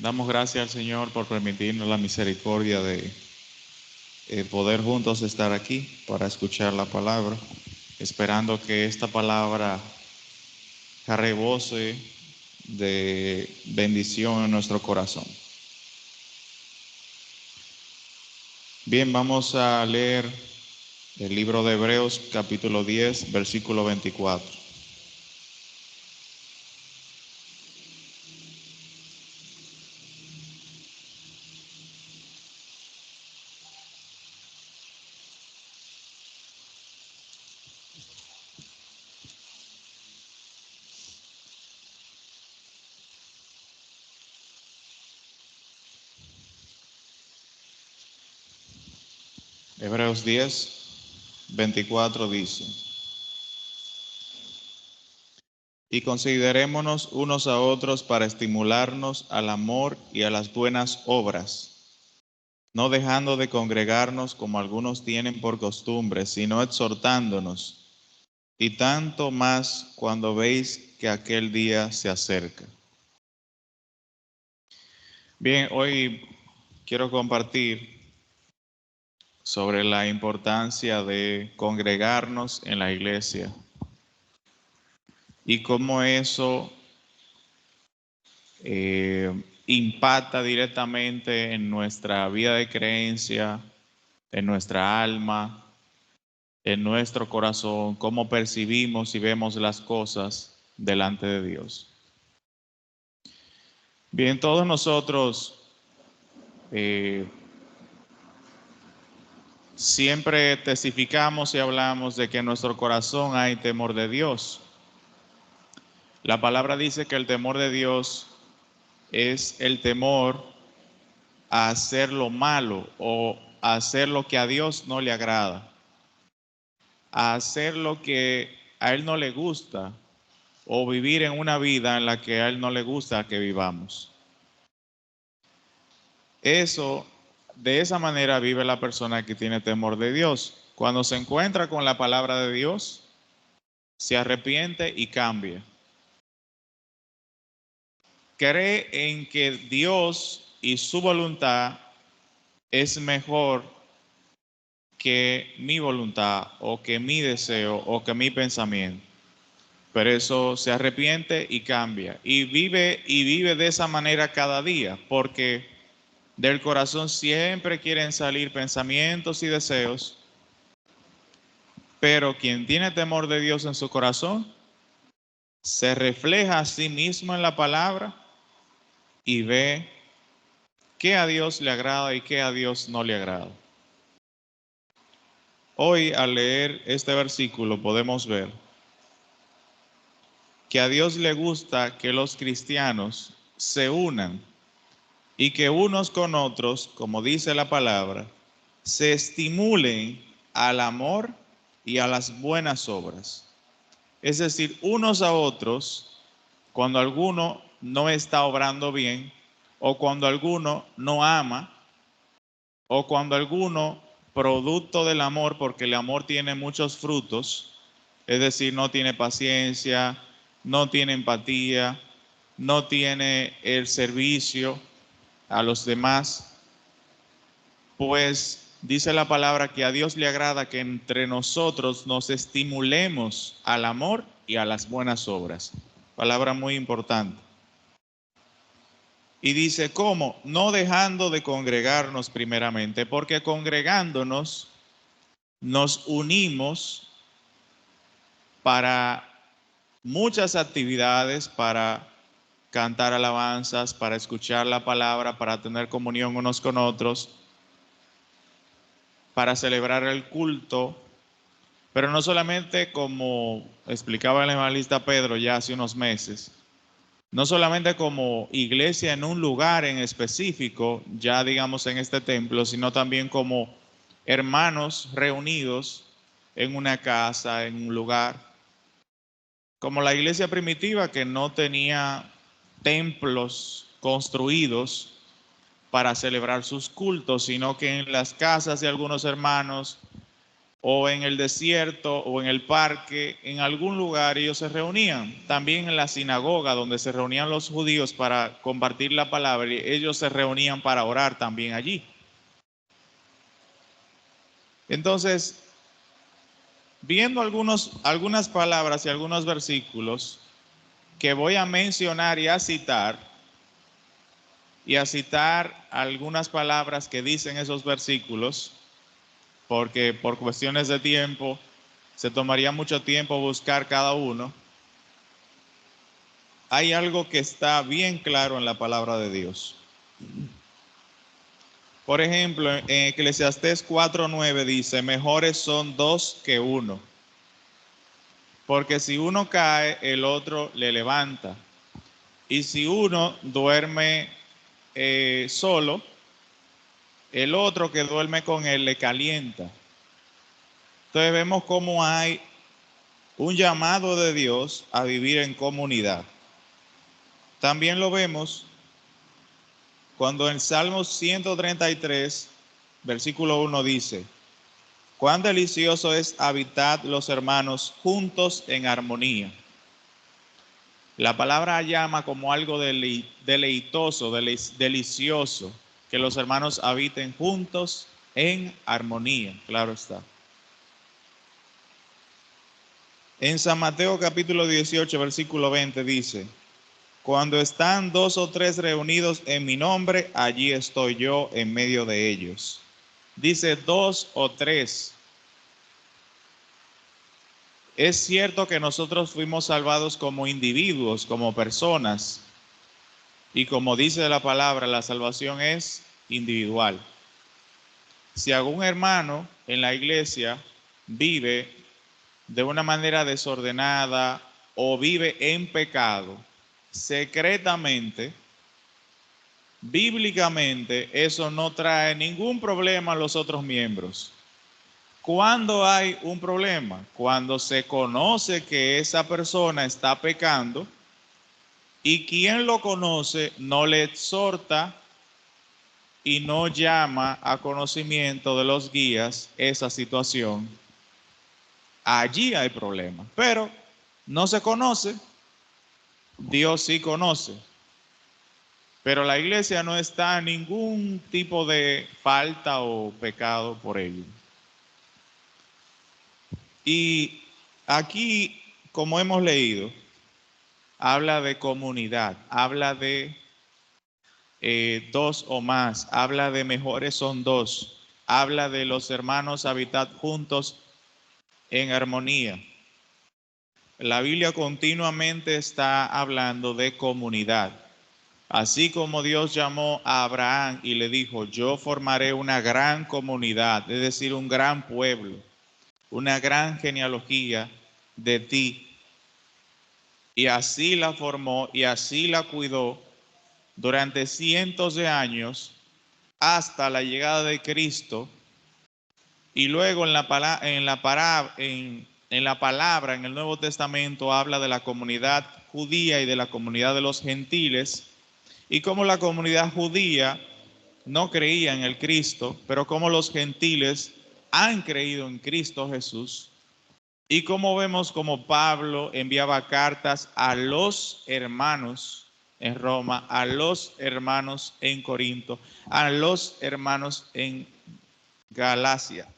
Damos gracias al Señor por permitirnos la misericordia de poder juntos estar aquí para escuchar la palabra, esperando que esta palabra rebose de bendición en nuestro corazón. Bien, vamos a leer el libro de Hebreos, capítulo 10, versículo 24. Hebreos 10, 24 dice: Y considerémonos unos a otros para estimularnos al amor y a las buenas obras, no dejando de congregarnos como algunos tienen por costumbre, sino exhortándonos, y tanto más cuando veis que aquel día se acerca. Bien, hoy quiero compartir sobre la importancia de congregarnos en la iglesia y cómo eso impacta directamente en nuestra vida de creencia, en nuestra alma, en nuestro corazón, cómo percibimos y vemos las cosas delante de Dios. Bien, todos nosotros siempre testificamos y hablamos de que en nuestro corazón hay temor de Dios. La palabra dice que el temor de Dios es el temor a hacer lo malo o a hacer lo que a Dios no le agrada, a hacer lo que a Él no le gusta o vivir en una vida en la que a Él no le gusta que vivamos. Eso, de esa manera vive la persona que tiene temor de Dios. Cuando se encuentra con la palabra de Dios, se arrepiente y cambia. Cree en que Dios y su voluntad es mejor que mi voluntad o que mi deseo o que mi pensamiento. Pero eso se arrepiente y cambia. Y vive de esa manera cada día, porque del corazón siempre quieren salir pensamientos y deseos, pero quien tiene temor de Dios en su corazón, se refleja a sí mismo en la palabra y ve qué a Dios le agrada y qué a Dios no le agrada. Hoy, al leer este versículo, podemos ver que a Dios le gusta que los cristianos se unan y que unos con otros, como dice la palabra, se estimulen al amor y a las buenas obras. Es decir, unos a otros, cuando alguno no está obrando bien, o cuando alguno no ama, o cuando alguno, producto del amor, porque el amor tiene muchos frutos, es decir, no tiene paciencia, no tiene empatía, no tiene el servicio a los demás, pues dice la palabra que a Dios le agrada que entre nosotros nos estimulemos al amor y a las buenas obras. Palabra muy importante. Y dice, ¿cómo? No dejando de congregarnos primeramente, porque congregándonos nos unimos para muchas actividades, para cantar alabanzas, para escuchar la palabra, para tener comunión unos con otros, para celebrar el culto, pero no solamente como explicaba el evangelista Pedro ya hace unos meses, no solamente como iglesia en un lugar en específico, ya digamos en este templo, sino también como hermanos reunidos en una casa, en un lugar, como la iglesia primitiva que no tenía templos construidos para celebrar sus cultos, sino que en las casas de algunos hermanos o en el desierto o en el parque, en algún lugar ellos se reunían. También en la sinagoga donde se reunían los judíos para compartir la palabra, ellos se reunían para orar también allí. Entonces, viendo algunas palabras y algunos versículos que voy a mencionar y a citar algunas palabras que dicen esos versículos, porque por cuestiones de tiempo se tomaría mucho tiempo buscar cada uno. Hay algo que está bien claro en la palabra de Dios. Por ejemplo, en Eclesiastés 4:9 dice, mejores son dos que uno, porque si uno cae, el otro le levanta. Y si uno duerme solo, el otro que duerme con él le calienta. Entonces vemos cómo hay un llamado de Dios a vivir en comunidad. También lo vemos cuando en Salmos 133, versículo 1 dice, cuán delicioso es habitar los hermanos juntos en armonía. La palabra llama como algo deleitoso, delicioso, que los hermanos habiten juntos en armonía, claro está. En San Mateo capítulo 18, versículo 20 dice, cuando están 2 o 3 reunidos en mi nombre, allí estoy yo en medio de ellos. Dice 2 o 3. Es cierto que nosotros fuimos salvados como individuos, como personas. Y como dice la palabra, la salvación es individual. Si algún hermano en la iglesia vive de una manera desordenada o vive en pecado, secretamente, bíblicamente, eso no trae ningún problema a los otros miembros. ¿Cuándo hay un problema? Cuando se conoce que esa persona está pecando y quien lo conoce no le exhorta y no llama a conocimiento de los guías esa situación. Allí hay problema, pero no se conoce, Dios sí conoce. Pero la iglesia no está en ningún tipo de falta o pecado por ello. Y aquí, como hemos leído, habla de comunidad, habla de 2 o más, habla de mejores son 2, habla de los hermanos habitar juntos en armonía. La Biblia continuamente está hablando de comunidad. Así como Dios llamó a Abraham y le dijo, yo formaré una gran comunidad, es decir, un gran pueblo, una gran genealogía de ti. Y así la formó y así la cuidó durante cientos de años hasta la llegada de Cristo. Y luego en la palabra, en el Nuevo Testamento, habla de la comunidad judía y de la comunidad de los gentiles, y cómo la comunidad judía no creía en el Cristo, pero cómo los gentiles han creído en Cristo Jesús, y cómo vemos como Pablo enviaba cartas a los hermanos en Roma, a los hermanos en Corinto, a los hermanos en Galacia.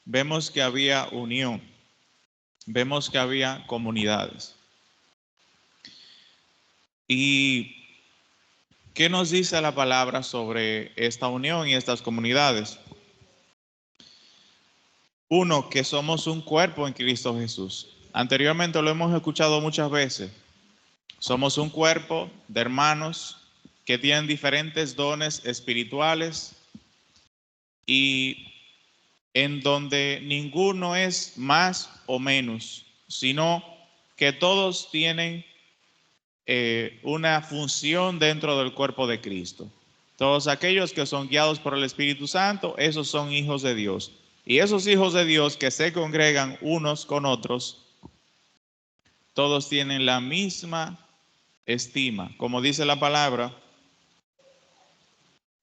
Vemos que había unión, vemos que había comunidades. ¿Y qué nos dice la palabra sobre esta unión y estas comunidades? Uno, que somos un cuerpo en Cristo Jesús. Anteriormente lo hemos escuchado muchas veces. Somos un cuerpo de hermanos que tienen diferentes dones espirituales y en donde ninguno es más o menos, sino que todos tienen una función dentro del cuerpo de Cristo. Todos aquellos que son guiados por el Espíritu Santo, esos son hijos de Dios. Y esos hijos de Dios que se congregan unos con otros, todos tienen la misma estima. Como dice la palabra,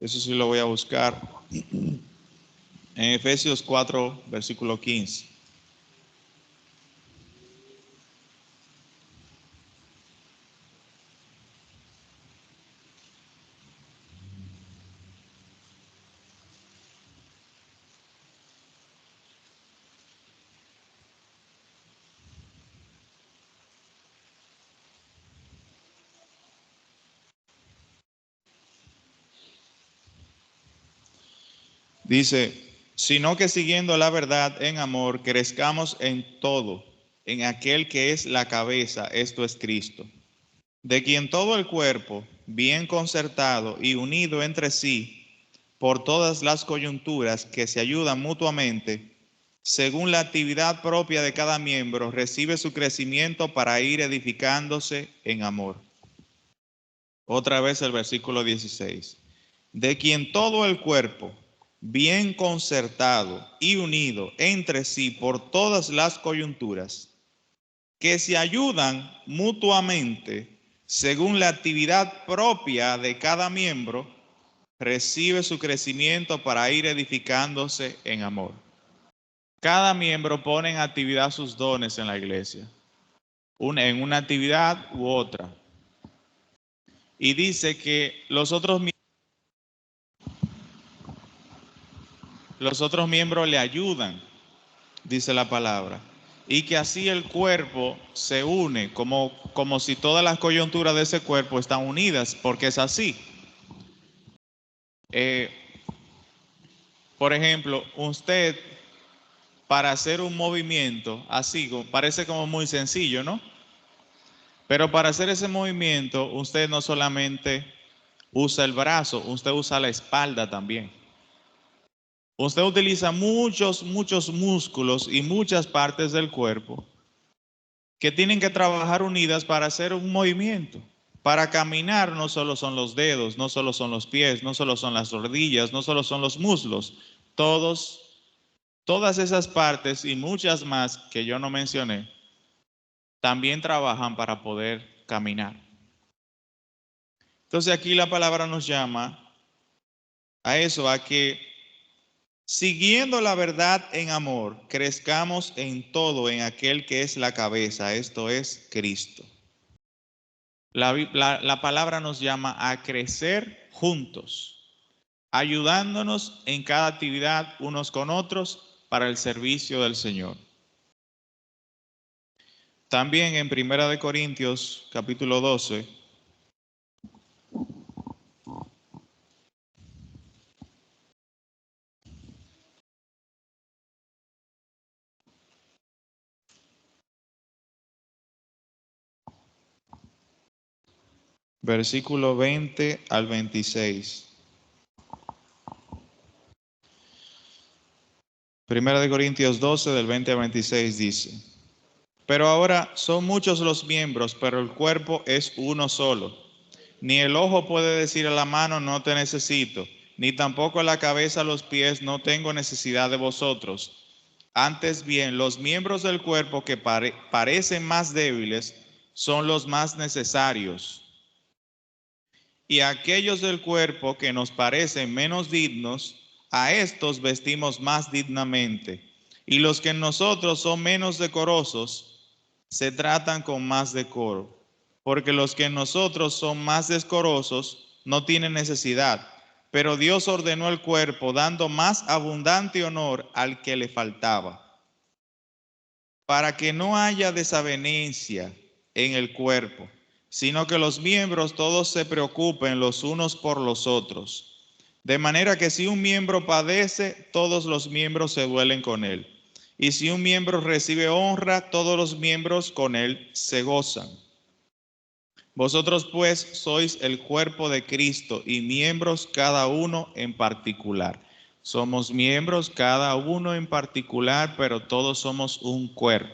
eso sí lo voy a buscar. En Efesios 4, versículo 15. Dice, sino que siguiendo la verdad en amor, crezcamos en todo, en aquel que es la cabeza, esto es Cristo, de quien todo el cuerpo, bien concertado y unido entre sí, por todas las coyunturas que se ayudan mutuamente, según la actividad propia de cada miembro, recibe su crecimiento para ir edificándose en amor. Otra vez el versículo 16. De quien todo el cuerpo, bien concertado y unido entre sí por todas las coyunturas, que se ayudan mutuamente según la actividad propia de cada miembro, recibe su crecimiento para ir edificándose en amor. Cada miembro pone en actividad sus dones en la iglesia, en una actividad u otra. Y dice que los otros miembros le ayudan, dice la palabra, y que así el cuerpo se une, como si todas las coyunturas de ese cuerpo están unidas, porque es así. Por ejemplo, usted para hacer un movimiento así, parece como muy sencillo, ¿no? Pero para hacer ese movimiento, usted no solamente usa el brazo, usted usa la espalda también. Usted utiliza muchos músculos y muchas partes del cuerpo que tienen que trabajar unidas para hacer un movimiento. Para caminar no solo son los dedos, no solo son los pies, no solo son las rodillas, no solo son los muslos. Todas esas partes y muchas más que yo no mencioné, también trabajan para poder caminar. Entonces aquí la palabra nos llama a eso, a que siguiendo la verdad en amor, crezcamos en todo en aquel que es la cabeza, esto es Cristo. La palabra nos llama a crecer juntos, ayudándonos en cada actividad unos con otros para el servicio del Señor. También en 1 Corintios capítulo 12, versículo 20 al 26. 1 Corintios 12, del 20 al 26 dice, pero ahora son muchos los miembros, pero el cuerpo es uno solo. Ni el ojo puede decir a la mano, no te necesito, ni tampoco la cabeza a los pies, no tengo necesidad de vosotros. Antes bien, los miembros del cuerpo que parecen más débiles son los más necesarios. Y aquellos del cuerpo que nos parecen menos dignos, a estos vestimos más dignamente. Y los que en nosotros son menos decorosos, se tratan con más decoro. Porque los que en nosotros son más decorosos no tienen necesidad. Pero Dios ordenó el cuerpo, dando más abundante honor al que le faltaba, para que no haya desavenencia en el cuerpo, sino que los miembros todos se preocupen los unos por los otros. De manera que si un miembro padece, todos los miembros se duelen con él. Y si un miembro recibe honra, todos los miembros con él se gozan. Vosotros pues sois el cuerpo de Cristo y miembros cada uno en particular. Somos miembros cada uno en particular, pero todos somos un cuerpo.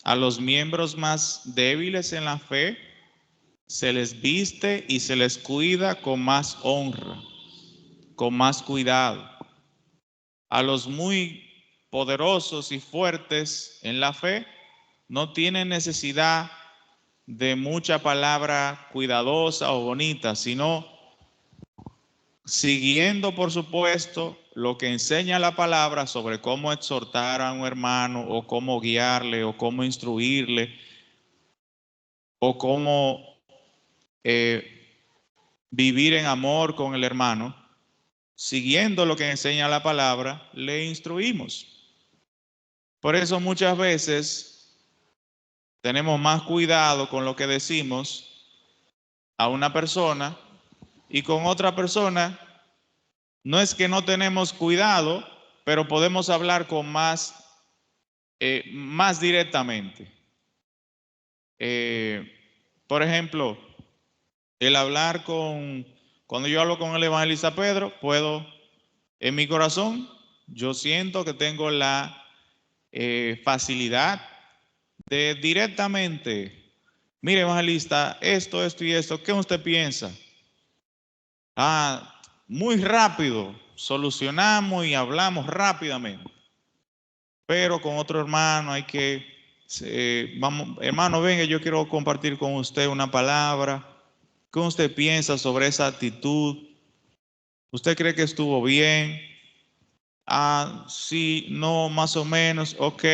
A los miembros más débiles en la fe se les viste y se les cuida con más honra, con más cuidado. A los muy poderosos y fuertes en la fe no tienen necesidad de mucha palabra cuidadosa o bonita, sino siguiendo, por supuesto, lo que enseña la palabra sobre cómo exhortar a un hermano o cómo guiarle o cómo instruirle o cómo vivir en amor con el hermano, siguiendo lo que enseña la palabra, le instruimos. Por eso muchas veces tenemos más cuidado con lo que decimos a una persona y con otra persona no es que no tenemos cuidado, pero podemos hablar con más directamente. Por ejemplo, el hablar cuando yo hablo con el evangelista Pedro, en mi corazón, yo siento que tengo la facilidad de directamente, mire evangelista, esto y esto, ¿qué usted piensa? Muy rápido, solucionamos y hablamos rápidamente. Pero con otro hermano hay que, vamos, hermano, venga, yo quiero compartir con usted una palabra. ¿Qué usted piensa sobre esa actitud? ¿Usted cree que estuvo bien? Sí, no, más o menos, ok,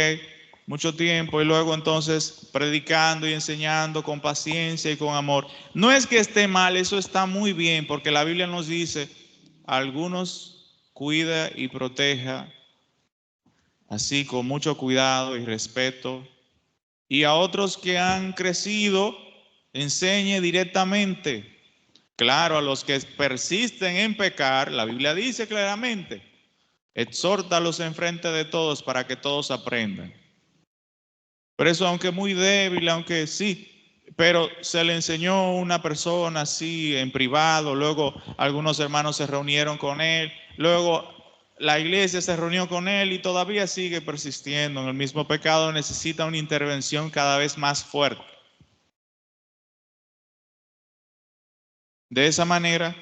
mucho tiempo y luego entonces predicando y enseñando con paciencia y con amor. No es que esté mal, eso está muy bien, porque la Biblia nos dice, a algunos cuida y proteja, así con mucho cuidado y respeto, y a otros que han crecido, enseñe directamente. Claro, a los que persisten en pecar, la Biblia dice claramente, exhórtalos en frente de todos para que todos aprendan. Pero eso, aunque muy débil, aunque sí, pero se le enseñó a una persona así en privado, luego algunos hermanos se reunieron con él, luego la iglesia se reunió con él y todavía sigue persistiendo en el mismo pecado, necesita una intervención cada vez más fuerte. De esa manera,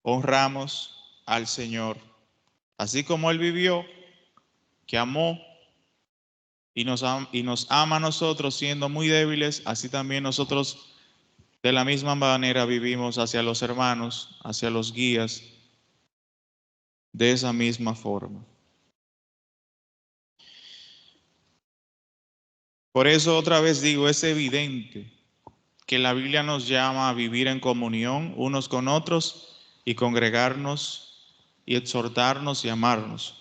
honramos al Señor, así como Él vivió, que amó y nos ama a nosotros siendo muy débiles, así también nosotros de la misma manera vivimos hacia los hermanos, hacia los guías, de esa misma forma. Por eso otra vez digo, es evidente que la Biblia nos llama a vivir en comunión unos con otros y congregarnos y exhortarnos y amarnos.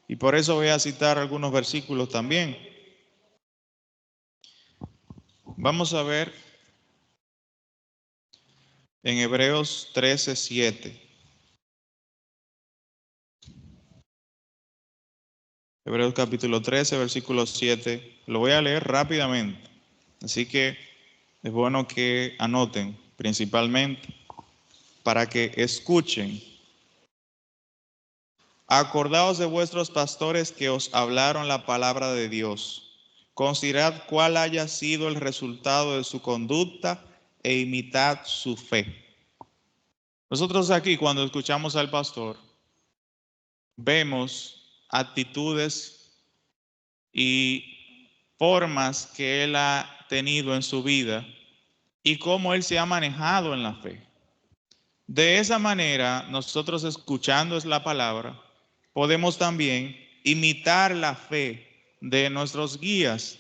Y por eso voy a citar algunos versículos también. Vamos a ver en Hebreos 13:7. Hebreos capítulo 13, versículo 7. Lo voy a leer rápidamente. Así que es bueno que anoten principalmente para que escuchen. Acordaos de vuestros pastores que os hablaron la palabra de Dios. Considerad cuál haya sido el resultado de su conducta e imitad su fe. Nosotros aquí, cuando escuchamos al pastor, vemos actitudes y formas que él ha tenido en su vida y cómo él se ha manejado en la fe. De esa manera, nosotros escuchando la palabra, podemos también imitar la fe de nuestros guías,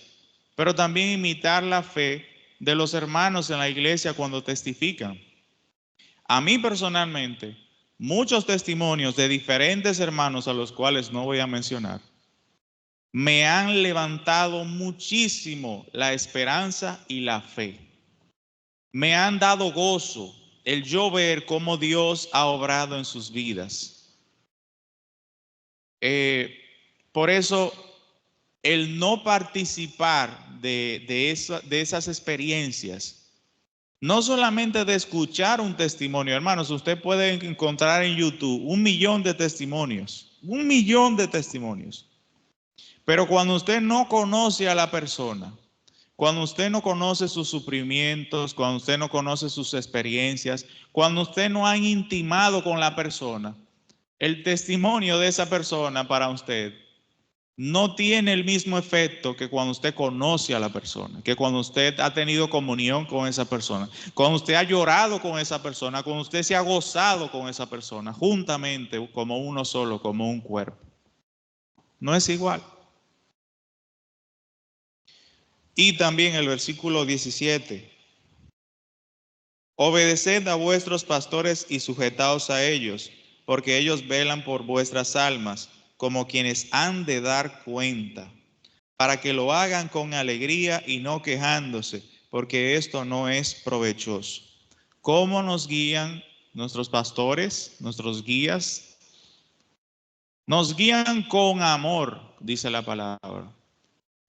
pero también imitar la fe de los hermanos en la iglesia cuando testifican. A mí personalmente, muchos testimonios de diferentes hermanos a los cuales no voy a mencionar, me han levantado muchísimo la esperanza y la fe. Me han dado gozo el yo ver cómo Dios ha obrado en sus vidas. Por eso, el no participar de esas experiencias, no solamente de escuchar un testimonio, hermanos, usted puede encontrar en YouTube 1.000.000 de testimonios, 1.000.000 de testimonios. Pero cuando usted no conoce a la persona, cuando usted no conoce sus sufrimientos, cuando usted no conoce sus experiencias, cuando usted no ha intimado con la persona, el testimonio de esa persona para usted no tiene el mismo efecto que cuando usted conoce a la persona, que cuando usted ha tenido comunión con esa persona, cuando usted ha llorado con esa persona, cuando usted se ha gozado con esa persona, juntamente como uno solo, como un cuerpo. No es igual. Y también el versículo 17. Obedeced a vuestros pastores y sujetaos a ellos, porque ellos velan por vuestras almas, como quienes han de dar cuenta, para que lo hagan con alegría y no quejándose, porque esto no es provechoso. ¿Cómo nos guían nuestros pastores, nuestros guías? Nos guían con amor, dice la palabra,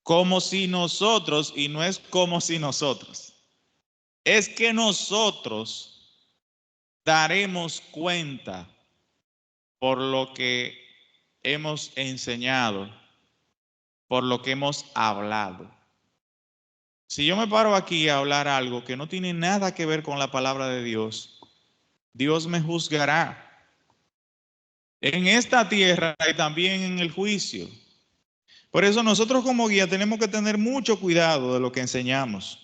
como si nosotros, y no es como si nosotros, es que nosotros daremos cuenta por lo que hemos enseñado, por lo que hemos hablado. Si yo me paro aquí a hablar algo que no tiene nada que ver con la palabra de Dios, Dios me juzgará en esta tierra y también en el juicio. Por eso nosotros como guía tenemos que tener mucho cuidado de lo que enseñamos,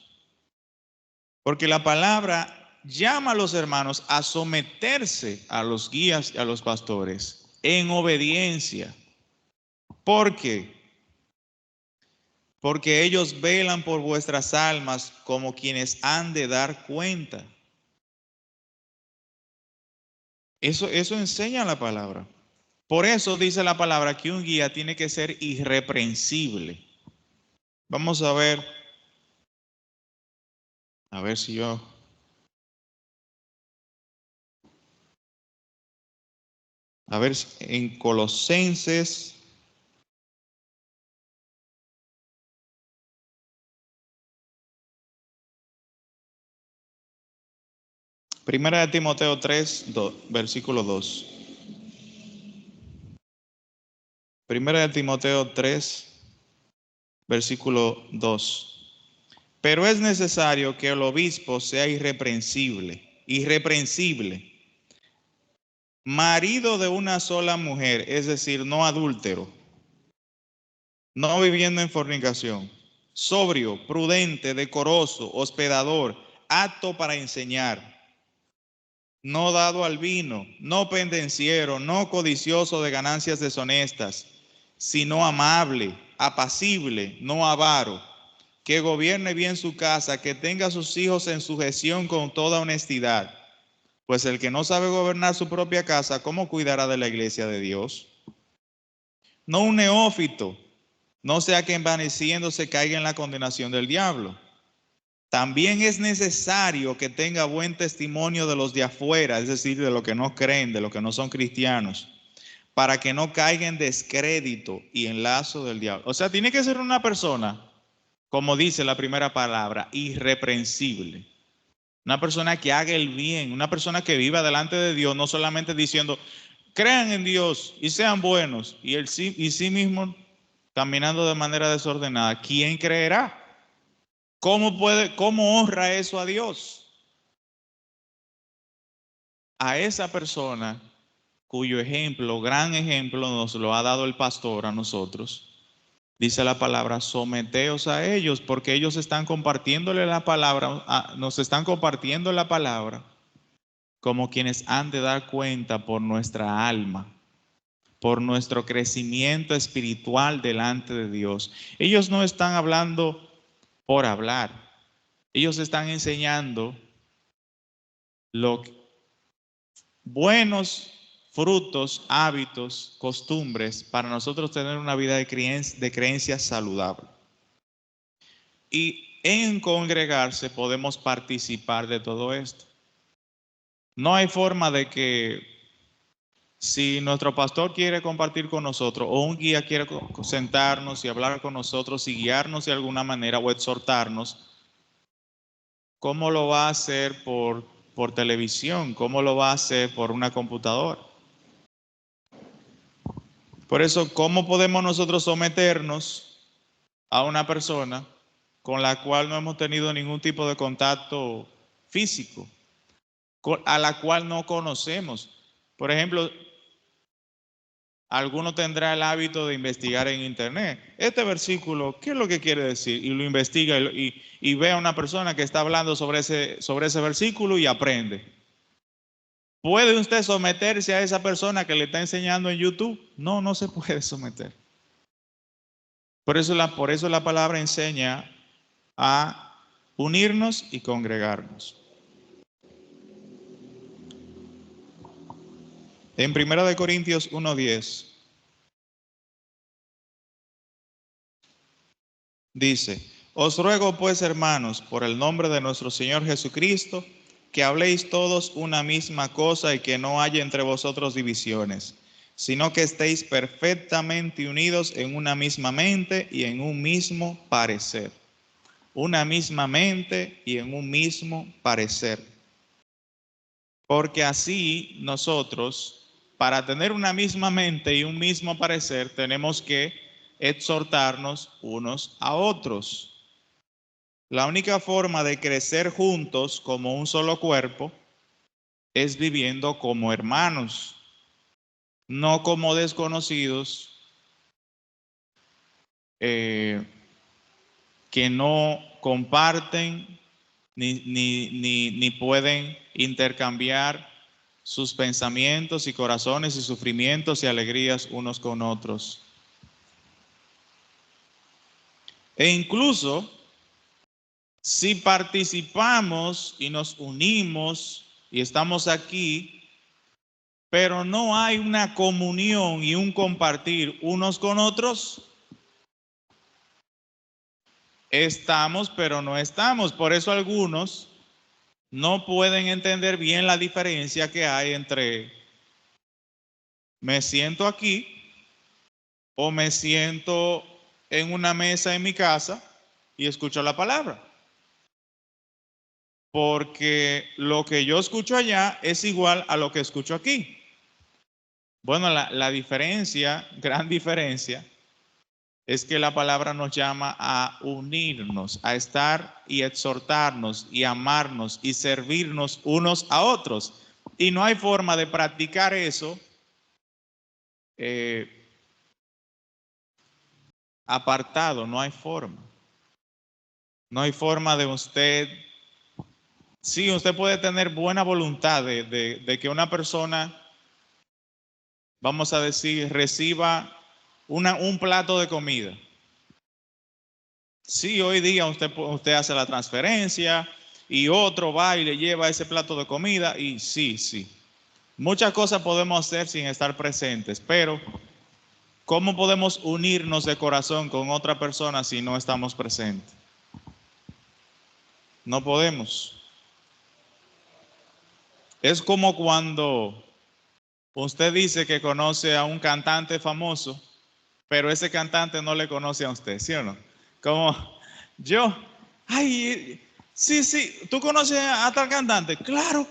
porque la palabra llama a los hermanos a someterse a los guías y a los pastores en obediencia. ¿Por qué? Porque ellos velan por vuestras almas como quienes han de dar cuenta. Eso enseña la palabra. Por eso dice la palabra que un guía tiene que ser irreprensible. Vamos a ver si yo... A ver, en Colosenses, Primera de Timoteo 3, versículo 2. Primera de Timoteo 3, versículo 2. Pero es necesario que el obispo sea irreprensible, marido de una sola mujer, es decir, no adúltero, no viviendo en fornicación, sobrio, prudente, decoroso, hospedador, apto para enseñar, no dado al vino, no pendenciero, no codicioso de ganancias deshonestas, sino amable, apacible, no avaro, que gobierne bien su casa, que tenga a sus hijos en sujeción con toda honestidad. Pues el que no sabe gobernar su propia casa, ¿cómo cuidará de la iglesia de Dios? No un neófito, no sea que envaneciéndose caiga en la condenación del diablo. También es necesario que tenga buen testimonio de los de afuera, es decir, de los que no creen, de los que no son cristianos, para que no caiga en descrédito y en lazo del diablo. O sea, tiene que ser una persona, como dice la primera palabra, irreprensible. Una persona que haga el bien, una persona que viva delante de Dios, no solamente diciendo, crean en Dios y sean buenos, y sí mismo caminando de manera desordenada. ¿Quién creerá? ¿Cómo honra eso a Dios? A esa persona cuyo ejemplo, gran ejemplo, nos lo ha dado el pastor a nosotros. Dice la palabra, someteos a ellos, porque ellos están compartiéndole la palabra, nos están compartiendo la palabra como quienes han de dar cuenta por nuestra alma, por nuestro crecimiento espiritual delante de Dios. Ellos no están hablando por hablar, ellos están enseñando buenos frutos, hábitos, costumbres para nosotros tener una vida de creencia saludable. Y en congregarse podemos participar de todo esto. No hay forma de que si nuestro pastor quiere compartir con nosotros o un guía quiere sentarnos y hablar con nosotros y guiarnos de alguna manera o exhortarnos, ¿cómo lo va a hacer por televisión? ¿Cómo lo va a hacer por una computadora? Por eso, ¿cómo podemos nosotros someternos a una persona con la cual no hemos tenido ningún tipo de contacto físico, a la cual no conocemos? Por ejemplo, alguno tendrá el hábito de investigar en internet. Este versículo, ¿qué es lo que quiere decir? Y lo investiga y ve a una persona que está hablando sobre ese versículo y aprende. ¿Puede usted someterse a esa persona que le está enseñando en YouTube? No, no se puede someter. Por eso la palabra enseña a unirnos y congregarnos. En 1 Corintios 1:10 dice: os ruego pues, hermanos, por el nombre de nuestro Señor Jesucristo, que habléis todos una misma cosa y que no haya entre vosotros divisiones, sino que estéis perfectamente unidos en una misma mente y en un mismo parecer. Una misma mente y en un mismo parecer. Porque así nosotros, para tener una misma mente y un mismo parecer, tenemos que exhortarnos unos a otros. La única forma de crecer juntos como un solo cuerpo es viviendo como hermanos, no como desconocidos que no comparten ni pueden intercambiar sus pensamientos y corazones y sufrimientos y alegrías unos con otros. E incluso si participamos y nos unimos y estamos aquí, pero no hay una comunión y un compartir unos con otros, estamos pero no estamos. Por eso algunos no pueden entender bien la diferencia que hay entre me siento aquí o me siento en una mesa en mi casa y escucho la palabra. Porque lo que yo escucho allá es igual a lo que escucho aquí. Bueno, la diferencia, gran diferencia, es que la palabra nos llama a unirnos, a estar y exhortarnos y amarnos y servirnos unos a otros. Y no hay forma de practicar eso apartado, no hay forma. No hay forma de usted. Sí, usted puede tener buena voluntad de que una persona, vamos a decir, reciba un plato de comida. Sí, hoy día usted hace la transferencia y otro va y le lleva ese plato de comida y sí. Muchas cosas podemos hacer sin estar presentes, pero ¿cómo podemos unirnos de corazón con otra persona si no estamos presentes? No podemos. Es como cuando usted dice que conoce a un cantante famoso, pero ese cantante no le conoce a usted, ¿sí o no? Como yo, ay, sí, ¿tú conoces a tal cantante? Claro.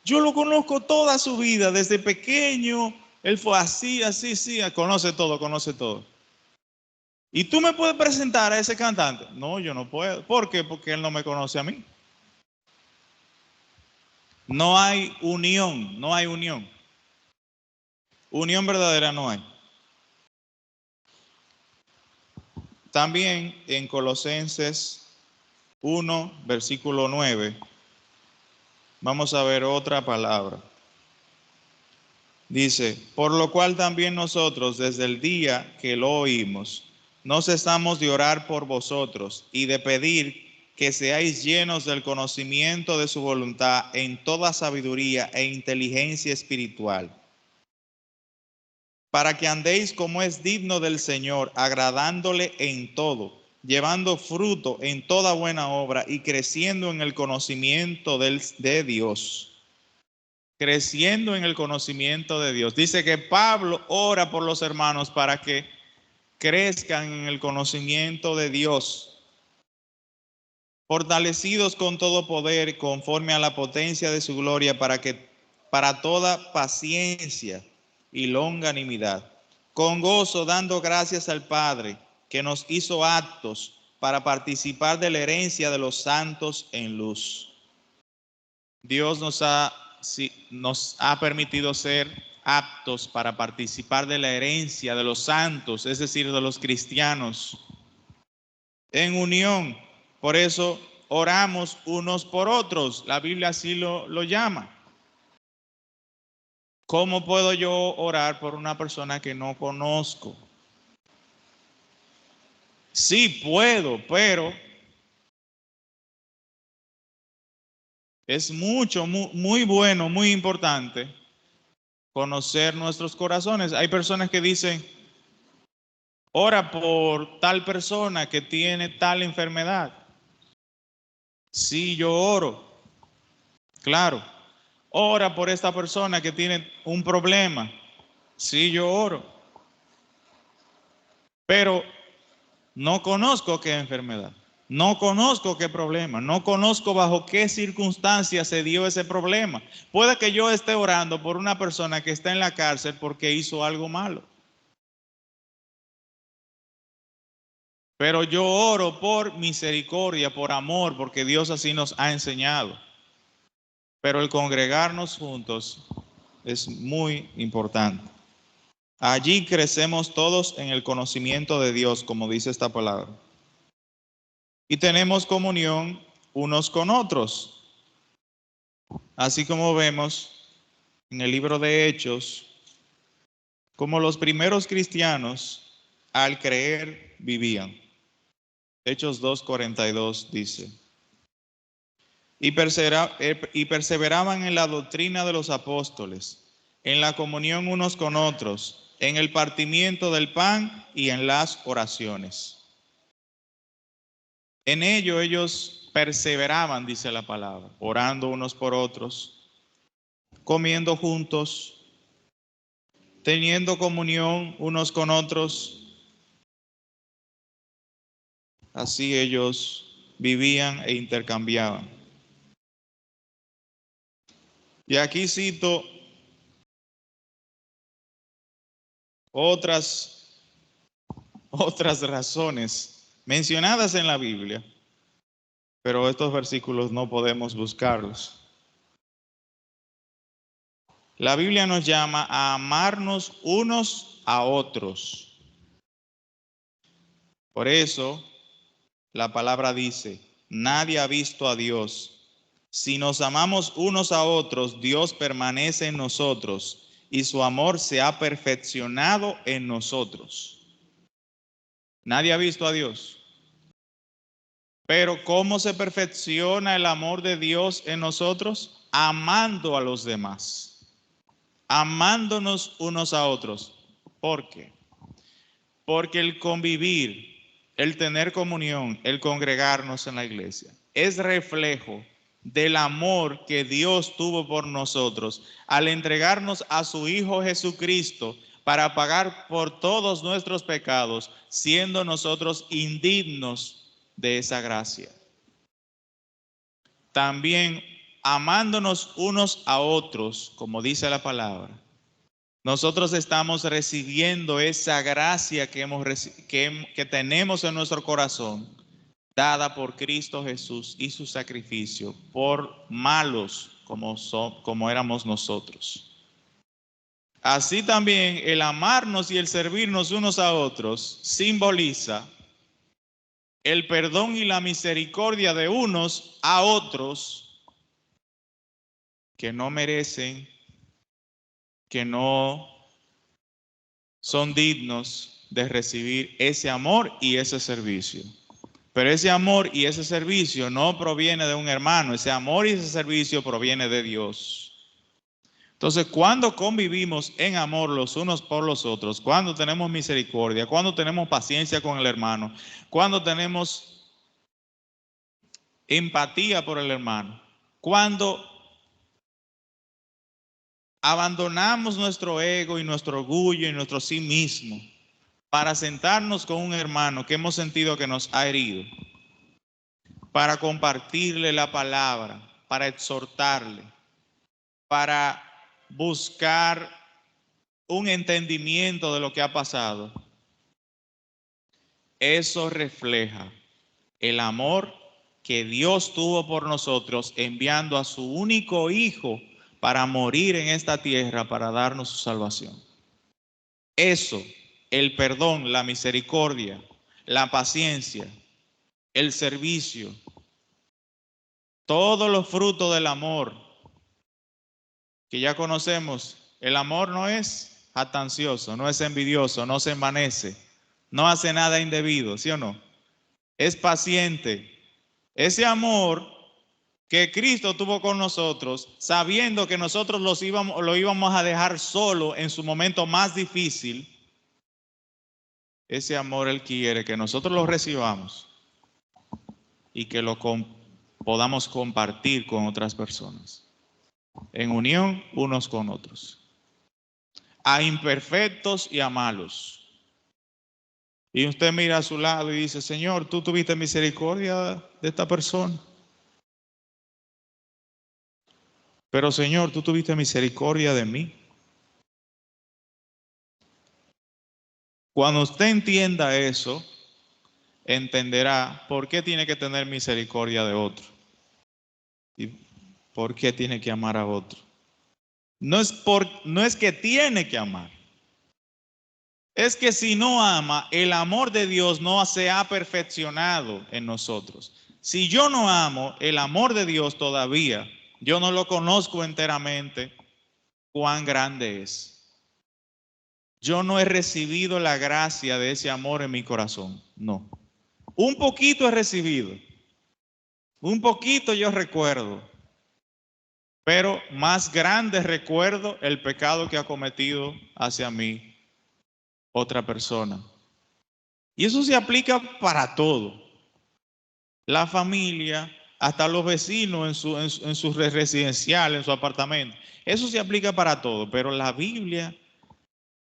Yo lo conozco toda su vida, desde pequeño, él fue así, sí, conoce todo. ¿Y tú me puedes presentar a ese cantante? No, yo no puedo. ¿Por qué? Porque él no me conoce a mí. No hay unión. Unión verdadera no hay. También en Colosenses 1, versículo 9, vamos a ver otra palabra. Dice: por lo cual también nosotros, desde el día que lo oímos, no cesamos de orar por vosotros y de pedir que seáis llenos del conocimiento de su voluntad en toda sabiduría e inteligencia espiritual, para que andéis como es digno del Señor, agradándole en todo, llevando fruto en toda buena obra y creciendo en el conocimiento de Dios. Creciendo en el conocimiento de Dios. Dice que Pablo ora por los hermanos para que crezcan en el conocimiento de Dios, fortalecidos con todo poder conforme a la potencia de su gloria, para toda paciencia y longanimidad, con gozo dando gracias al Padre que nos hizo aptos para participar de la herencia de los santos en luz. Dios nos ha permitido ser aptos para participar de la herencia de los santos, es decir, de los cristianos, en unión. Por eso oramos unos por otros. La Biblia así lo llama. ¿Cómo puedo yo orar por una persona que no conozco? Sí puedo, pero es muy bueno, muy importante conocer nuestros corazones. Hay personas que dicen, ora por tal persona que tiene tal enfermedad. Sí, yo oro, claro. Ora por esta persona que tiene un problema. Sí, yo oro. Pero no conozco qué enfermedad, no conozco qué problema, no conozco bajo qué circunstancias se dio ese problema. Puede que yo esté orando por una persona que está en la cárcel porque hizo algo malo. Pero yo oro por misericordia, por amor, porque Dios así nos ha enseñado. Pero el congregarnos juntos es muy importante. Allí crecemos todos en el conocimiento de Dios, como dice esta palabra. Y tenemos comunión unos con otros. Así como vemos en el libro de Hechos, como los primeros cristianos al creer vivían. Hechos 2:42 dice, y perseveraban en la doctrina de los apóstoles, en la comunión unos con otros, en el partimiento del pan y en las oraciones. En ello ellos perseveraban, dice la palabra, orando unos por otros, comiendo juntos, teniendo comunión unos con otros. Así ellos vivían e intercambiaban. Y aquí cito otras razones mencionadas en la Biblia, pero estos versículos no podemos buscarlos. La Biblia nos llama a amarnos unos a otros. Por eso la palabra dice, nadie ha visto a Dios. Si nos amamos unos a otros, Dios permanece en nosotros y su amor se ha perfeccionado en nosotros. Nadie ha visto a Dios. Pero ¿cómo se perfecciona el amor de Dios en nosotros? Amando a los demás, amándonos unos a otros. ¿Por qué? Porque el convivir, el tener comunión, el congregarnos en la iglesia, es reflejo del amor que Dios tuvo por nosotros al entregarnos a su Hijo Jesucristo para pagar por todos nuestros pecados, siendo nosotros indignos de esa gracia. También amándonos unos a otros, como dice la palabra, nosotros estamos recibiendo esa gracia que tenemos en nuestro corazón, dada por Cristo Jesús y su sacrificio, por malos como éramos nosotros. Así también el amarnos y el servirnos unos a otros simboliza el perdón y la misericordia de unos a otros que no merecen, que no son dignos de recibir ese amor y ese servicio. Pero ese amor y ese servicio no proviene de un hermano, ese amor y ese servicio proviene de Dios. Entonces, cuando convivimos en amor los unos por los otros, cuando tenemos misericordia, cuando tenemos paciencia con el hermano, cuando tenemos empatía por el hermano, cuando abandonamos nuestro ego y nuestro orgullo y nuestro sí mismo para sentarnos con un hermano que hemos sentido que nos ha herido, para compartirle la palabra, para exhortarle, para buscar un entendimiento de lo que ha pasado. Eso refleja el amor que Dios tuvo por nosotros enviando a su único Hijo para morir en esta tierra para darnos su salvación. Eso, el perdón, la misericordia, la paciencia, el servicio, todos los frutos del amor que ya conocemos. El amor no es jactancioso, no es envidioso, no se envanece, no hace nada indebido, ¿sí o no? Es paciente. Ese amor que Cristo tuvo con nosotros, sabiendo que nosotros lo íbamos a dejar solo en su momento más difícil, ese amor Él quiere que nosotros lo recibamos y que lo podamos compartir con otras personas, en unión unos con otros, a imperfectos y a malos. Y usted mira a su lado y dice, Señor, tú tuviste misericordia de esta persona. Pero Señor, tú tuviste misericordia de mí. Cuando usted entienda eso, entenderá por qué tiene que tener misericordia de otro y por qué tiene que amar a otro. No es que tiene que amar. Es que si no ama, el amor de Dios no se ha perfeccionado en nosotros. Si yo no amo, el amor de Dios todavía, yo no lo conozco enteramente, cuán grande es. Yo no he recibido la gracia de ese amor en mi corazón, no. Un poquito he recibido, un poquito yo recuerdo, pero más grande recuerdo el pecado que ha cometido hacia mí otra persona. Y eso se aplica para todo. La familia, hasta los vecinos en su residencial, en su apartamento. Eso se aplica para todo, pero la Biblia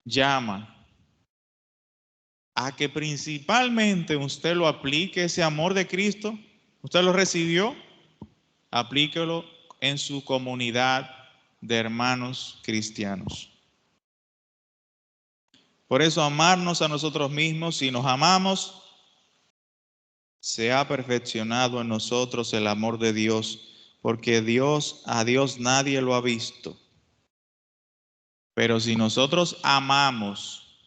llama a que principalmente usted lo aplique, ese amor de Cristo. Usted lo recibió, aplíquelo en su comunidad de hermanos cristianos. Por eso amarnos a nosotros mismos, si nos amamos, se ha perfeccionado en nosotros el amor de Dios, porque a Dios nadie lo ha visto. Pero si nosotros amamos,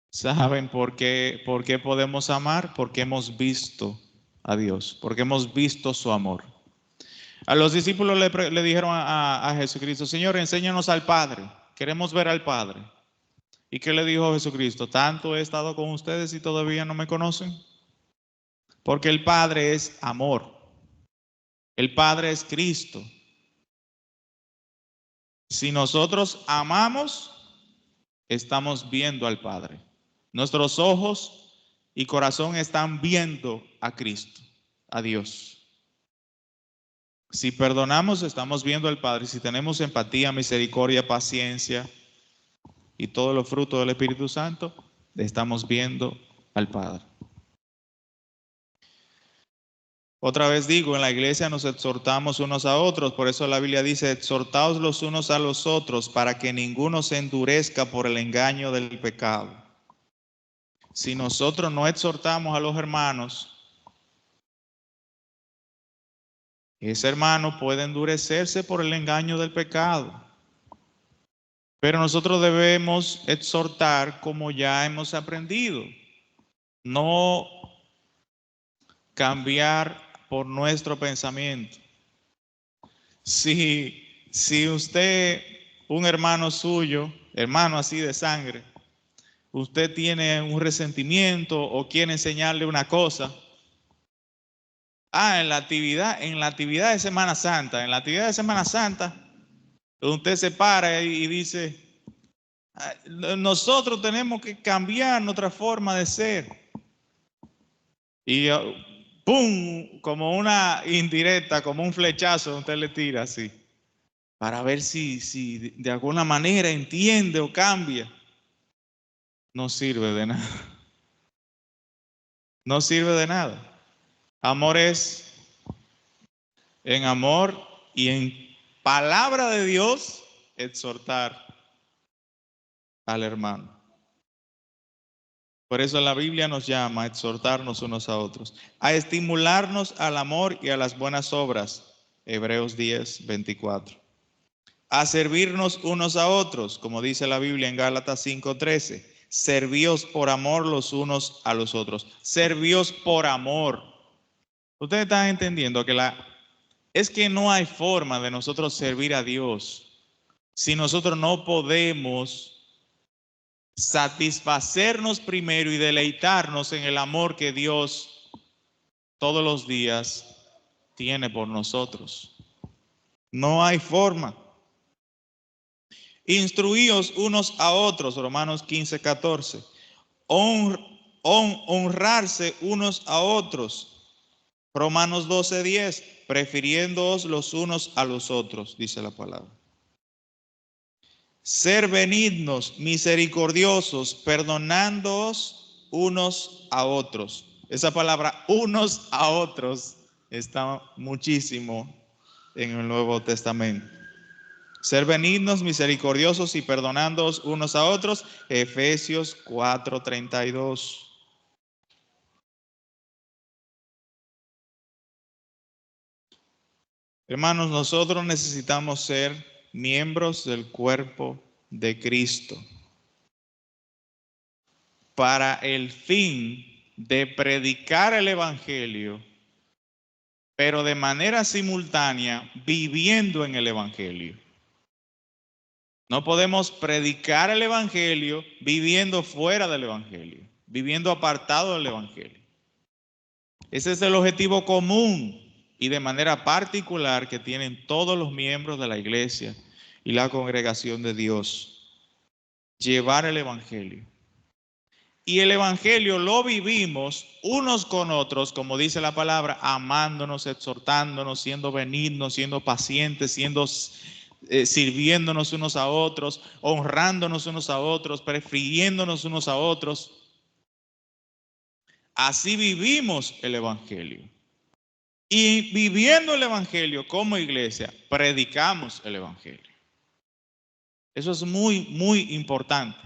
¿saben por qué podemos amar? Porque hemos visto a Dios, porque hemos visto su amor. A los discípulos le dijeron a Jesucristo, Señor, enséñanos al Padre, queremos ver al Padre. ¿Y qué le dijo Jesucristo? ¿Tanto he estado con ustedes y todavía no me conocen? Porque el Padre es amor. El Padre es Cristo. Si nosotros amamos, estamos viendo al Padre. Nuestros ojos y corazón están viendo a Cristo, a Dios. Si perdonamos, estamos viendo al Padre. Si tenemos empatía, misericordia, paciencia y todos los frutos del Espíritu Santo, estamos viendo al Padre. Otra vez digo, en la iglesia nos exhortamos unos a otros, por eso la Biblia dice, exhortaos los unos a los otros para que ninguno se endurezca por el engaño del pecado. Si nosotros no exhortamos a los hermanos, ese hermano puede endurecerse por el engaño del pecado. Pero nosotros debemos exhortar como ya hemos aprendido, no cambiar por nuestro pensamiento. Si usted, un hermano suyo, hermano así de sangre, usted tiene un resentimiento o quiere enseñarle una cosa, en la actividad de Semana Santa, usted se para y dice, nosotros tenemos que cambiar nuestra forma de ser. Y ¡pum! Como una indirecta, como un flechazo, usted le tira así, para ver si de alguna manera entiende o cambia. No sirve de nada. No sirve de nada. Amor es en amor y en palabra de Dios exhortar al hermano. Por eso la Biblia nos llama a exhortarnos unos a otros, a estimularnos al amor y a las buenas obras. Hebreos 10, 24. A servirnos unos a otros, como dice la Biblia en Gálatas 5:13. Servíos por amor los unos a los otros. Servíos por amor. Ustedes están entendiendo que es que no hay forma de nosotros servir a Dios si nosotros no podemos satisfacernos primero y deleitarnos en el amor que Dios todos los días tiene por nosotros. No hay forma. Instruíos unos a otros, Romanos 15:14. Honrarse unos a otros, Romanos 12:10. Prefiriéndoos los unos a los otros, dice la palabra. Ser benignos, misericordiosos, perdonándoos unos a otros. Esa palabra unos a otros está muchísimo en el Nuevo Testamento. Ser benignos, misericordiosos y perdonándoos unos a otros. Efesios 4:32. Hermanos, nosotros necesitamos ser miembros del cuerpo de Cristo para el fin de predicar el Evangelio, pero de manera simultánea viviendo en el Evangelio. No podemos predicar el Evangelio viviendo fuera del Evangelio, viviendo apartado del Evangelio. Ese es el objetivo común y de manera particular que tienen todos los miembros de la iglesia y la congregación de Dios. Llevar el Evangelio. Y el Evangelio lo vivimos unos con otros, como dice la palabra, amándonos, exhortándonos, siendo benignos, siendo pacientes, sirviéndonos unos a otros, honrándonos unos a otros, prefiriéndonos unos a otros. Así vivimos el Evangelio. Y viviendo el Evangelio como iglesia, predicamos el Evangelio. Eso es muy, muy importante.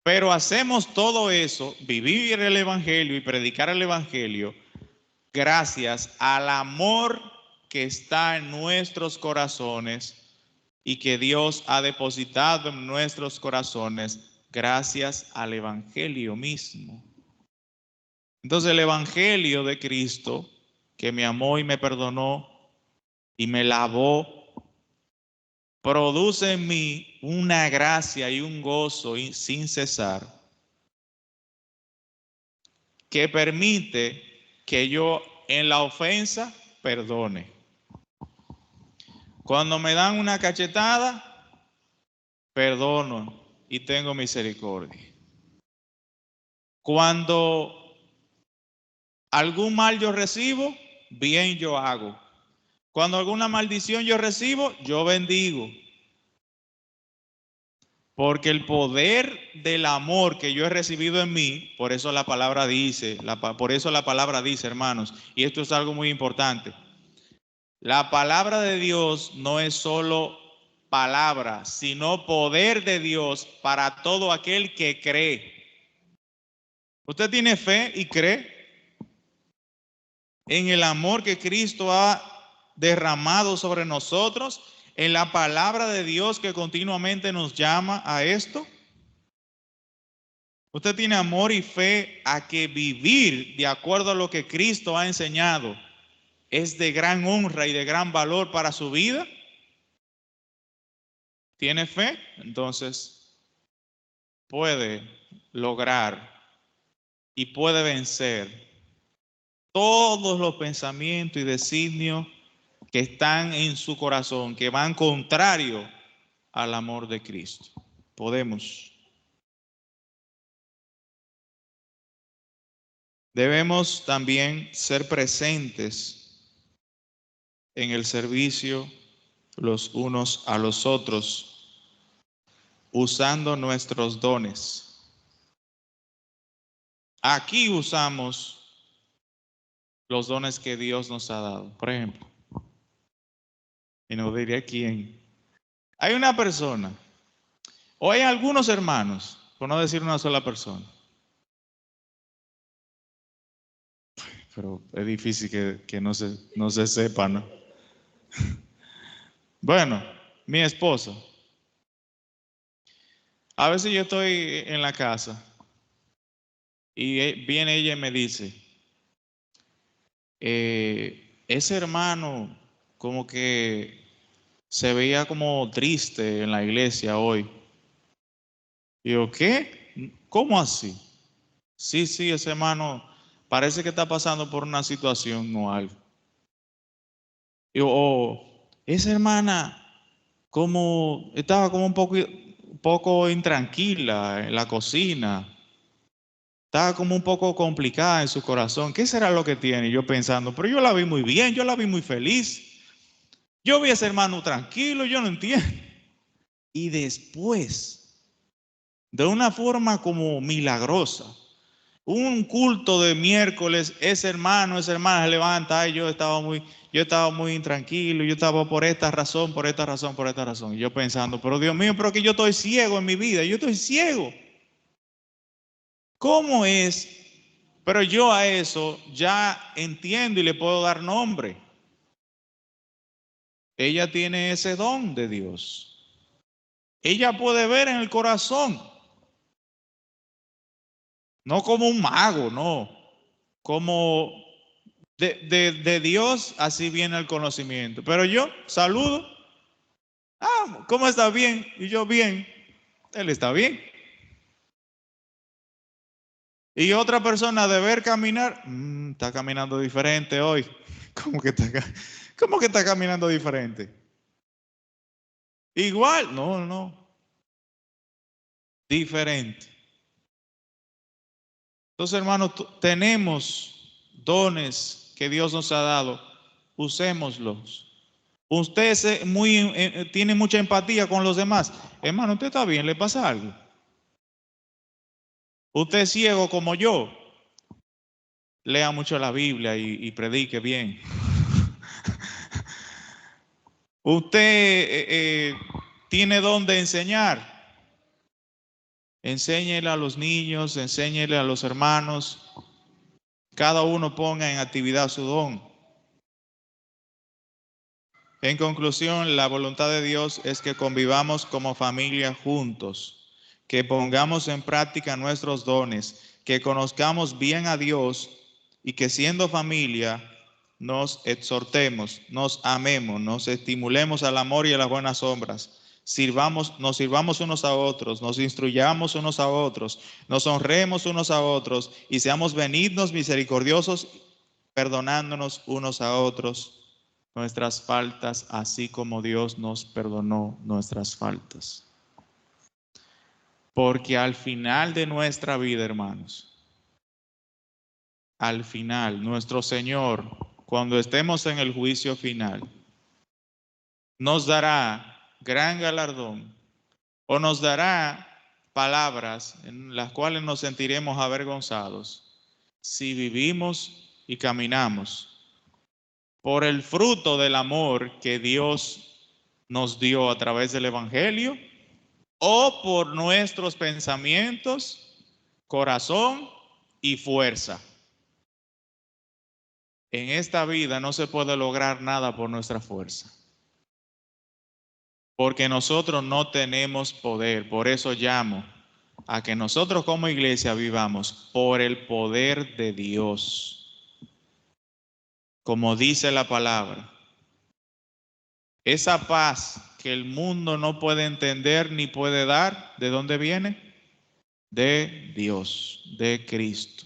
Pero hacemos todo eso, vivir el Evangelio y predicar el Evangelio, gracias al amor que está en nuestros corazones y que Dios ha depositado en nuestros corazones, gracias al Evangelio mismo. Entonces el Evangelio de Cristo, que me amó y me perdonó y me lavó, produce en mí una gracia y un gozo sin cesar, que permite que yo en la ofensa perdone. Cuando me dan una cachetada, perdono y tengo misericordia. Cuando algún mal yo recibo, bien yo hago. Cuando alguna maldición yo recibo, yo bendigo. Porque el poder del amor que yo he recibido en mí, por eso la palabra dice, hermanos, y esto es algo muy importante. La palabra de Dios no es solo palabra, sino poder de Dios para todo aquel que cree. ¿Usted tiene fe y cree en el amor que Cristo ha derramado sobre nosotros, en la palabra de Dios que continuamente nos llama a esto? ¿Usted tiene amor y fe a que vivir de acuerdo a lo que Cristo ha enseñado es de gran honra y de gran valor para su vida? ¿Tiene fe? Entonces puede lograr y puede vencer todos los pensamientos y designios que están en su corazón, que van contrario al amor de Cristo. Podemos. Debemos también ser presentes en el servicio los unos a los otros, usando nuestros dones. Aquí usamos los dones que Dios nos ha dado. Por ejemplo, y no diré quién. Hay una persona, o hay algunos hermanos, por no decir una sola persona. Pero es difícil que no se sepa, ¿no? Bueno, mi esposa. A veces yo estoy en la casa y viene ella y me dice, ese hermano como que se veía como triste en la iglesia hoy. Y yo, ¿qué? ¿Cómo así? Sí, ese hermano parece que está pasando por una situación o algo. Y yo, esa hermana como estaba como un poco intranquila en la cocina. Estaba como un poco complicada en su corazón. ¿Qué será lo que tiene? Y yo pensando, pero yo la vi muy bien, yo la vi muy feliz. Yo vi a ese hermano tranquilo, yo no entiendo. Y después, de una forma como milagrosa, un culto de miércoles, ese hermano, esa hermana se levanta, y yo estaba muy intranquilo, yo estaba por esta razón, por esta razón, por esta razón. Y yo pensando, pero Dios mío, pero que yo estoy ciego en mi vida, yo estoy ciego. ¿Cómo es? Pero yo a eso ya entiendo y le puedo dar nombre. Ella tiene ese don de Dios. Ella puede ver en el corazón. No como un mago, no. Como de Dios, así viene el conocimiento. Pero yo saludo. Ah, ¿cómo está? Bien. Y yo bien. Él está bien. Y otra persona de ver caminar, está caminando diferente hoy. ¿Cómo que está caminando diferente? Igual, no, diferente. Entonces, hermanos, tenemos dones que Dios nos ha dado, usémoslos. Usted tiene mucha empatía con los demás. Hermano, usted está bien, le pasa algo. Usted es ciego como yo. Lea mucho la Biblia y predique bien. Usted tiene don de enseñar. Enséñele a los niños, enséñele a los hermanos. Cada uno ponga en actividad su don. En conclusión, la voluntad de Dios es que convivamos como familia juntos, que pongamos en práctica nuestros dones, que conozcamos bien a Dios y que siendo familia nos exhortemos, nos amemos, nos estimulemos al amor y a las buenas obras. Nos sirvamos unos a otros, nos instruyamos unos a otros, nos honremos unos a otros y seamos benignos, misericordiosos, perdonándonos unos a otros nuestras faltas, así como Dios nos perdonó nuestras faltas. Porque al final de nuestra vida, hermanos, al final, nuestro Señor, cuando estemos en el juicio final, nos dará gran galardón o nos dará palabras en las cuales nos sentiremos avergonzados si vivimos y caminamos por el fruto del amor que Dios nos dio a través del Evangelio o por nuestros pensamientos, corazón y fuerza. En esta vida no se puede lograr nada por nuestra fuerza, porque nosotros no tenemos poder. Por eso llamo a que nosotros como iglesia vivamos por el poder de Dios, como dice la palabra. Esa paz que el mundo no puede entender ni puede dar, ¿de dónde viene? De Dios, de Cristo.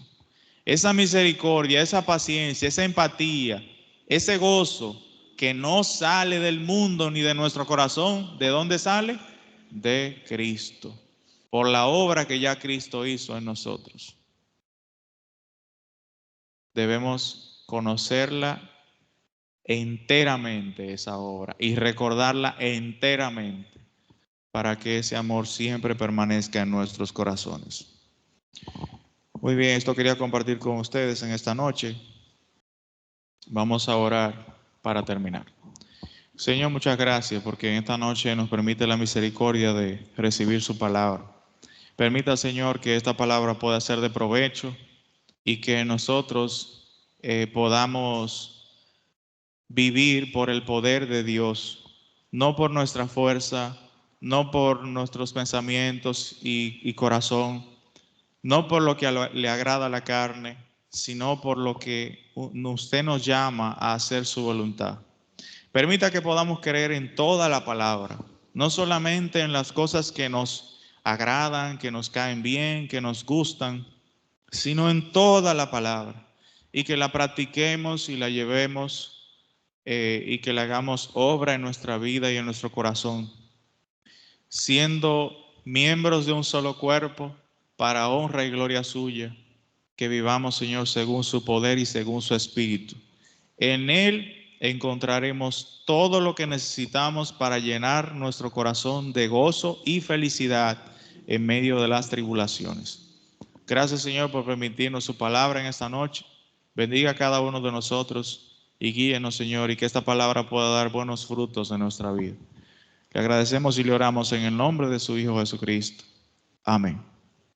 Esa misericordia, esa paciencia, esa empatía, ese gozo que no sale del mundo ni de nuestro corazón, ¿de dónde sale? De Cristo, por la obra que ya Cristo hizo en nosotros. Debemos conocerla enteramente, esa obra, y recordarla enteramente para que ese amor siempre permanezca en nuestros corazones. Muy bien, esto quería compartir con ustedes en esta noche. Vamos a orar para terminar. Señor, muchas gracias porque en esta noche nos permite la misericordia de recibir su palabra. Permita, Señor, que esta palabra pueda ser de provecho y que nosotros podamos vivir por el poder de Dios, no por nuestra fuerza, no por nuestros pensamientos y corazón, no por lo que le agrada a la carne, sino por lo que usted nos llama a hacer su voluntad. Permita que podamos creer en toda la palabra, no solamente en las cosas que nos agradan, que nos caen bien, que nos gustan, sino en toda la palabra, y que la practiquemos y la llevemos y que la hagamos obra en nuestra vida y en nuestro corazón, siendo miembros de un solo cuerpo para honra y gloria suya, que vivamos, Señor, según su poder y según su espíritu. En Él encontraremos todo lo que necesitamos para llenar nuestro corazón de gozo y felicidad en medio de las tribulaciones. Gracias, Señor, por permitirnos su palabra en esta noche. Bendiga a cada uno de nosotros y guíenos, Señor, y que esta palabra pueda dar buenos frutos en nuestra vida. Le agradecemos y le oramos en el nombre de su Hijo Jesucristo. Amén.